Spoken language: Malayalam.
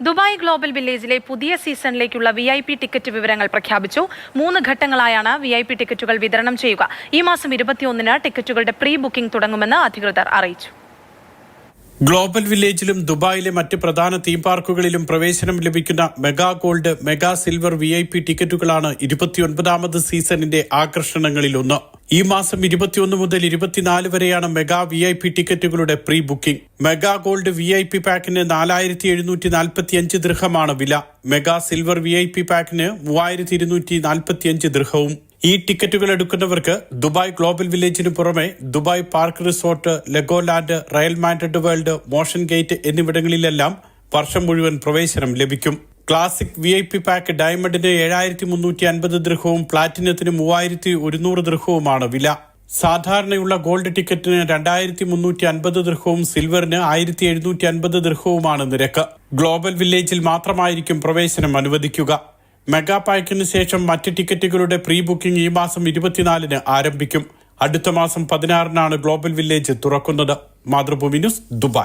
ദുബായ് ഗ്ലോബൽ വില്ലേജിലെ പുതിയ സീസണിലേക്കുള്ള VIP ടിക്കറ്റ് വിവരങ്ങൾ പ്രഖ്യാപിച്ചു. 3 ഘട്ടങ്ങളായാണ് VIP ടിക്കറ്റുകൾ വിതരണം ചെയ്യുക. ഈ മാസം 21-ന് ടിക്കറ്റുകളുടെ പ്രീ ബുക്കിംഗ് തുടങ്ങുമെന്ന് അധികൃതർ അറിയിച്ചു. ഗ്ലോബൽ വില്ലേജിലും ദുബായിലെ മറ്റ് പ്രധാന തീം പാർക്കുകളിലും പ്രവേശനം ലഭിക്കുന്ന mega gold, mega silver VIP ടിക്കറ്റുകളാണ് 29ാമത് സീസണിന്റെ ആകർഷണങ്ങളിലൊന്ന്. ഈ മാസം 21 മുതൽ 24 വരെയാണ് മെഗാ VIP ടിക്കറ്റുകളുടെ pre booking. Mega gold VIP പാക്കിന് 4745 ദിർഹമാണ് വില. മെഗാ സിൽവർ VIP പാക്കിന് 3245 ദിർഹവും. ഈ ടിക്കറ്റുകൾ എടുക്കുന്നവർക്ക് ദുബായ് ഗ്ലോബൽ വില്ലേജിന് പുറമെ Dubai park resort, Legoland, Real Madrid world, motion gate എന്നിവിടങ്ങളിലെല്ലാം വർഷം മുഴുവൻ പ്രവേശനം ലഭിക്കും. ക്ലാസിക് VIP പാക്ക് ഡയമണ്ടിന് 7350 ദിർഹവും പ്ലാറ്റിനത്തിന് 3100 ദിർഹവുമാണ് വില. സാധാരണയുള്ള ഗോൾഡ് ടിക്കറ്റിന് 2350 ദിർഹവും സിൽവറിന് 1750 ദിർഹവുമാണ് നിരക്ക്. ഗ്ലോബൽ വില്ലേജിൽ മാത്രമായിരിക്കും പ്രവേശനം അനുവദിക്കുക. മെഗാ പാക്കിന് ശേഷം മറ്റ് ടിക്കറ്റുകളുടെ പ്രീ ബുക്കിംഗ് ഈ മാസം 24-ന് ആരംഭിക്കും. അടുത്ത മാസം 16-നാണ് ഗ്ലോബൽ വില്ലേജ് തുറക്കുന്നത്. Mathrubhumi news, Dubai.